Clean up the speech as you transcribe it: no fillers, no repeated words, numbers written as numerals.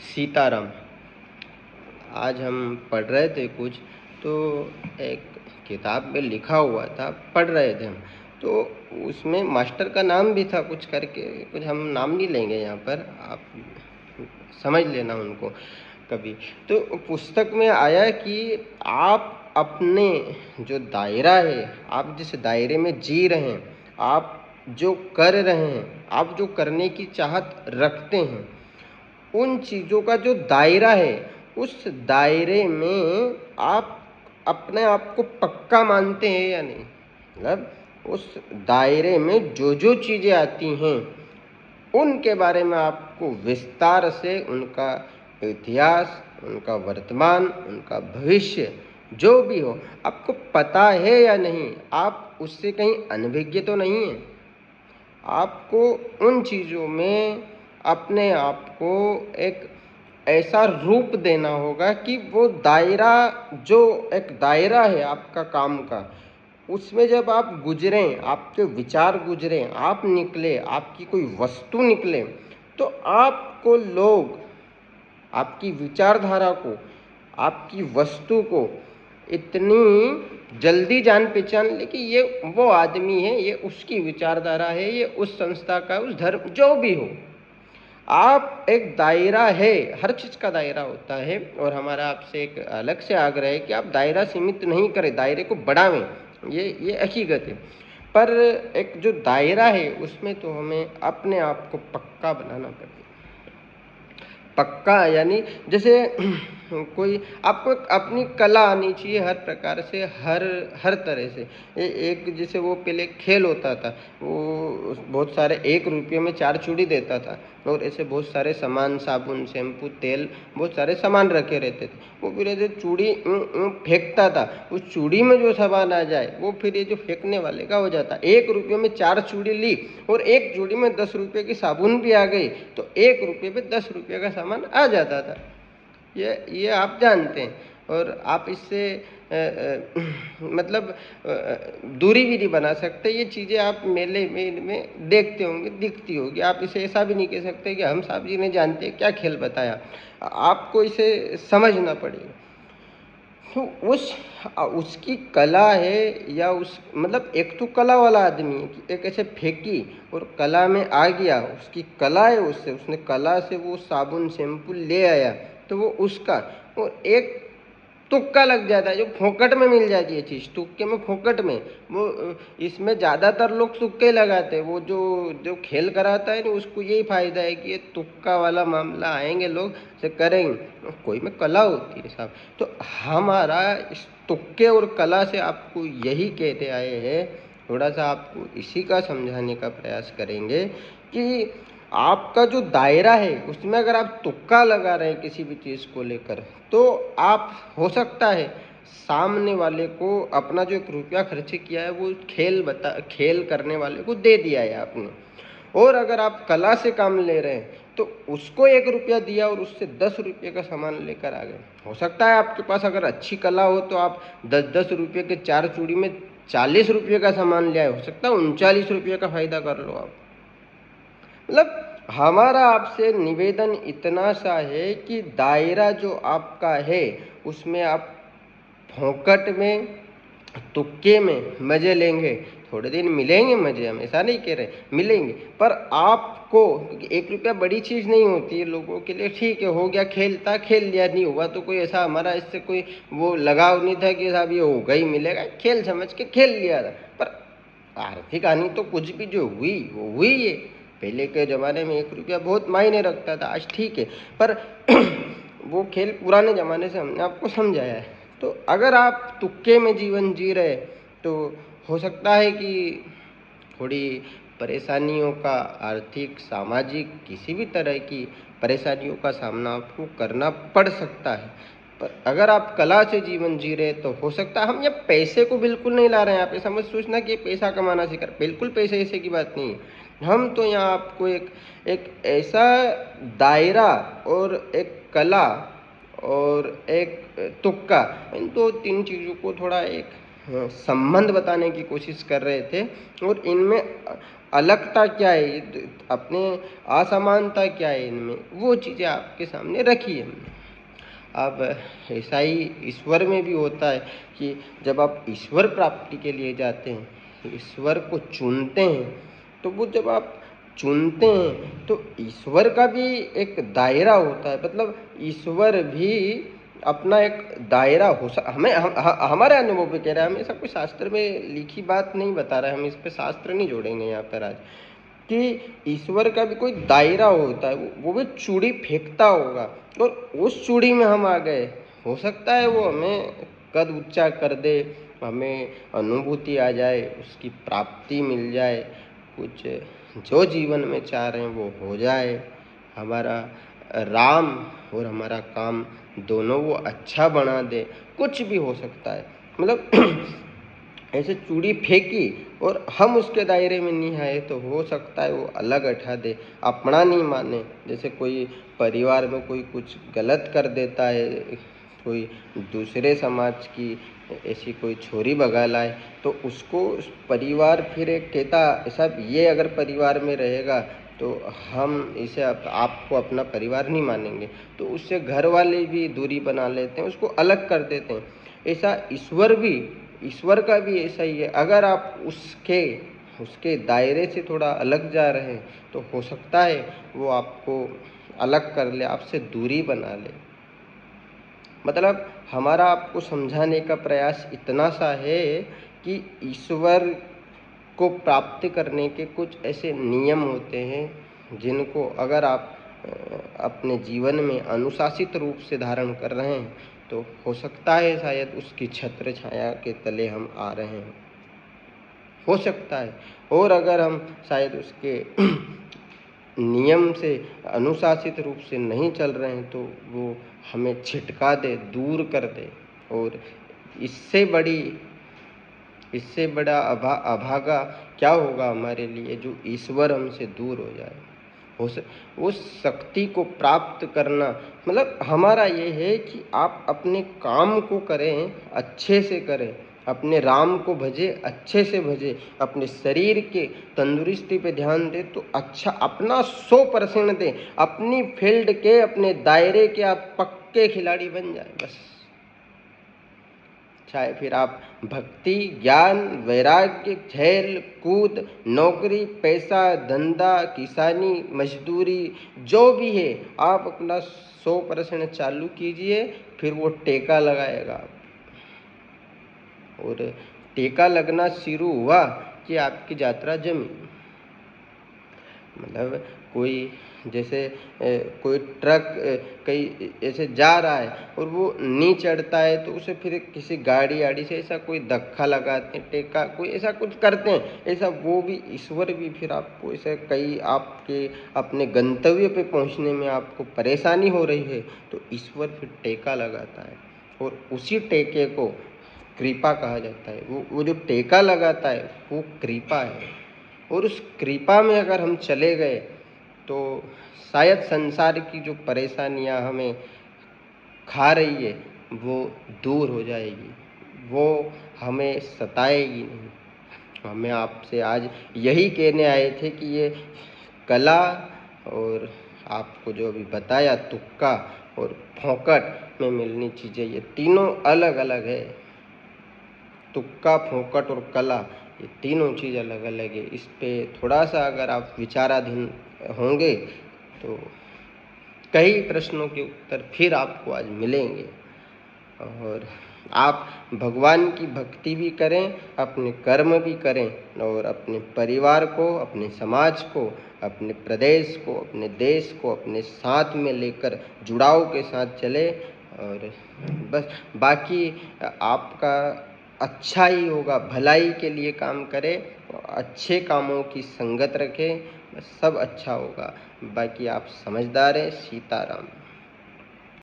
सीताराम। आज हम पढ़ रहे थे कुछ, तो एक किताब में लिखा हुआ था, पढ़ रहे थे हम, तो उसमें मास्टर का नाम भी था कुछ करके, कुछ हम नाम नहीं लेंगे यहाँ पर, आप समझ लेना उनको कभी। तो पुस्तक में आया कि आप अपने जो दायरा है, आप जिस दायरे में जी रहे हैं, आप जो कर रहे हैं, आप जो करने की चाहत रखते हैं, उन चीज़ों का जो दायरा है, उस दायरे में आप अपने आप को पक्का मानते हैं या नहीं। मतलब उस दायरे में जो जो चीज़ें आती हैं, उनके बारे में आपको विस्तार से उनका इतिहास, उनका वर्तमान, उनका भविष्य, जो भी हो, आपको पता है या नहीं। आप उससे कहीं अनभिज्ञ तो नहीं है। आपको उन चीज़ों में अपने आप को एक ऐसा रूप देना होगा कि वो दायरा, जो एक दायरा है आपका काम का, उसमें जब आप गुजरें, आपके विचार गुजरें, आप निकले, आपकी कोई वस्तु निकले, तो आपको लोग आपकी विचारधारा को, आपकी वस्तु को इतनी जल्दी जान पहचान ले कि ये वो आदमी है, ये उसकी विचारधारा है, ये उस संस्था का, उस धर्म, जो भी हो। आप एक दायरा है, हर चीज़ का दायरा होता है, और हमारा आपसे एक अलग से आग्रह है कि आप दायरा सीमित नहीं करें, दायरे को बढ़ावें। ये हकीकत है, पर एक जो दायरा है उसमें तो हमें अपने आप को पक्का बनाना पड़ेगा। पक्का यानी जैसे कोई आपको अपनी कला आनी चाहिए, हर प्रकार से, हर तरह से। एक जैसे वो पहले खेल होता था, वो बहुत सारे 1 रुपये में 4 चूड़ी देता था, और ऐसे बहुत सारे सामान, साबुन, शैम्पू, तेल, बहुत सारे सामान रखे रहते थे। वो फिर ऐसे चूड़ी फेंकता था, उस चूड़ी में जो सामान आ जाए वो फिर ये जो फेंकने वाले का हो जाता। 1 रुपये में 4 चूड़ी ली और एक चूड़ी में 10 रुपये की साबुन भी आ गई, तो 1 रुपये में 10 रुपये का सामान आ जाता था। ये आप जानते हैं, और आप इससे मतलब दूरी भी नहीं बना सकते। ये चीज़ें आप मेले में देखते होंगे, दिखती होगी। आप इसे ऐसा भी नहीं कह सकते कि हम साहब जी नहीं जानते क्या खेल बताया, आपको इसे समझना पड़ेगा। तो उसकी कला है, या उस मतलब एक तो कला वाला आदमी है कि एक ऐसे फेंकी और कला में आ गया, उसकी कला है, उससे उसने कला से वो साबुन शैम्पू ले आया, तो वो उसका। और एक तुक्का लग जाता है, जो फोकट में मिल जाती है चीज़, तुक्के में, फोकट में। वो इसमें ज़्यादातर लोग तुक्के लगाते हैं। वो जो जो खेल कराता है ना, उसको यही फायदा है कि ये तुक्का वाला मामला आएंगे लोग से करेंगे, कोई में कला होती है साहब। तो हमारा इस तुक्के और कला से आपको यही कहते आए हैं, थोड़ा सा आपको इसी का समझाने का प्रयास करेंगे कि आपका जो दायरा है उसमें अगर आप तुक्का लगा रहे हैं किसी भी चीज़ को लेकर, तो आप, हो सकता है सामने वाले को अपना जो 1 रुपया खर्च किया है वो खेल करने वाले को दे दिया है आपने। और अगर आप कला से काम ले रहे हैं तो उसको 1 रुपया दिया और उससे 10 रुपये का सामान लेकर आ गए। हो सकता है आपके पास अगर अच्छी कला हो तो आप 10-10 रुपये के 4 चूड़ी में 40 रुपये का सामान ले आए, हो सकता है 39 रुपये का फायदा कर लो आप। मतलब हमारा आपसे निवेदन इतना सा है कि दायरा जो आपका है उसमें आप फोकट में, तुक्के में मज़े लेंगे। थोड़े दिन मिलेंगे मज़े, हम ऐसा नहीं कह रहे, मिलेंगे, पर आपको, क्योंकि 1 रुपया बड़ी चीज़ नहीं होती है लोगों के लिए। ठीक है, हो गया, खेलता खेल लिया, नहीं हुआ तो कोई ऐसा हमारा इससे कोई वो लगाव नहीं था कि साहब ये होगा ही मिलेगा, खेल समझ के खेल लिया था। पर आर्थिक हानि तो कुछ भी जो हुई वो हुई है। पहले के ज़माने में 1 रुपया बहुत मायने रखता था, आज ठीक है, पर वो खेल पुराने ज़माने से हमने आपको समझाया है। तो अगर आप तुक्के में जीवन जी रहे तो हो सकता है कि थोड़ी परेशानियों का, आर्थिक, सामाजिक, किसी भी तरह की परेशानियों का सामना आपको करना पड़ सकता है। पर अगर आप कला से जीवन जी रहे तो हो सकता है, हम ये पैसे को बिल्कुल नहीं ला रहे हैं, आप ऐसा मत सोचना कि पैसा कमाना सीख रहे, बिल्कुल पैसे ऐसे की बात नहीं है। हम तो यहाँ आपको एक ऐसा दायरा और एक कला और एक तुक्का, इन 2-3 चीज़ों को थोड़ा एक संबंध बताने की कोशिश कर रहे थे और इनमें अलगता क्या है, अपने असमानता क्या है इनमें, वो चीज़ें आपके सामने रखी है हमने। अब ऐसा ही ईश्वर में भी होता है कि जब आप ईश्वर प्राप्ति के लिए जाते हैं, ईश्वर को चुनते हैं, तो वो जब आप चुनते हैं तो ईश्वर का भी एक दायरा होता है। मतलब ईश्वर भी अपना एक दायरा हमारे अनुभव पे कह रहा है, हम ऐसा कोई शास्त्र में लिखी बात नहीं बता रहा है, हम इस पे शास्त्र नहीं जोड़ेंगे यहाँ पर आज, कि ईश्वर का भी कोई दायरा होता है, वो भी चूड़ी फेंकता होगा और उस चूड़ी में हम आ गए, हो सकता है वो हमें कद ऊंचा कर दे, हमें अनुभूति आ जाए, उसकी प्राप्ति मिल जाए, कुछ जो जीवन में चाह रहे हैं वो हो जाए, हमारा राम और हमारा काम दोनों वो अच्छा बना दे, कुछ भी हो सकता है। मतलब ऐसे चूड़ी फेंकी और हम उसके दायरे में नहीं आए तो हो सकता है वो अलग हटा दे, अपना नहीं माने। जैसे कोई परिवार में कोई कुछ गलत कर देता है, कोई दूसरे समाज की ऐसी कोई छोरी भगा लाए, तो उसको परिवार फिर एक कहता ऐसा, ये अगर परिवार में रहेगा तो हम इसे आपको अपना परिवार नहीं मानेंगे, तो उससे घर वाले भी दूरी बना लेते हैं, उसको अलग कर देते हैं। ऐसा ईश्वर का भी ऐसा ही है। अगर आप उसके दायरे से थोड़ा अलग जा रहे हैं तो हो सकता है वो आपको अलग कर ले, आपसे दूरी बना ले। मतलब हमारा आपको समझाने का प्रयास इतना सा है कि ईश्वर को प्राप्त करने के कुछ ऐसे नियम होते हैं जिनको अगर आप अपने जीवन में अनुशासित रूप से धारण कर रहे हैं तो हो सकता है शायद उसकी छत्र छाया के तले हम आ रहे हैं, हो सकता है। और अगर हम शायद उसके नियम से अनुशासित रूप से नहीं चल रहे हैं तो वो हमें छिटका दे, दूर कर दे, और इससे बड़ा अभागा क्या होगा हमारे लिए, जो ईश्वर हमसे दूर हो जाए। उस शक्ति को प्राप्त करना मतलब हमारा ये है कि आप अपने काम को करें, अच्छे से करें, अपने राम को भजे, अच्छे से भजे, अपने शरीर के तंदुरुस्ती पे ध्यान दे तो अच्छा, अपना 100% दे, अपनी फील्ड के, अपने दायरे के आप पक्के खिलाड़ी बन जाए बस। चाहे फिर आप भक्ति, ज्ञान, वैराग्य, खेल कूद, नौकरी, पैसा, धंधा, किसानी, मजदूरी, जो भी है आप अपना 100% चालू कीजिए, फिर वो टेका लगाएगा। और टेका लगना शुरू हुआ कि आपकी यात्रा जमी। मतलब कोई ट्रक कहीं ऐसे जा रहा है और वो नहीं चढ़ता है तो उसे फिर किसी गाड़ी आड़ी से ऐसा कोई धक्का लगाते हैं, टेका कोई ऐसा कुछ करते हैं, ऐसा वो भी ईश्वर भी फिर आपको ऐसे कई आपके अपने गंतव्य पे पहुंचने में आपको परेशानी हो रही है तो ईश्वर फिर टेका लगाता है और उसी टेके को कृपा कहा जाता है। वो जो टेका लगाता है वो कृपा है, और उस कृपा में अगर हम चले गए तो शायद संसार की जो परेशानियां हमें खा रही है वो दूर हो जाएगी, वो हमें सताएगी नहीं। हमें आपसे आज यही कहने आए थे कि ये कला और आपको जो अभी बताया तुक्का और फोकट में मिलनी चीज़ें, ये तीनों अलग अलग है। तुक्का, फोकट और कला, ये तीनों चीज़ अलग अलग है। इस पे थोड़ा सा अगर आप विचाराधीन होंगे तो कई प्रश्नों के उत्तर फिर आपको आज मिलेंगे, और आप भगवान की भक्ति भी करें, अपने कर्म भी करें, और अपने परिवार को, अपने समाज को, अपने प्रदेश को, अपने देश को अपने साथ में लेकर जुड़ाव के साथ चले, और बस बाकी आपका अच्छा ही होगा। भलाई के लिए काम करें, अच्छे कामों की संगत रखें, बस सब अच्छा होगा। बाकी आप समझदार हैं। सीताराम।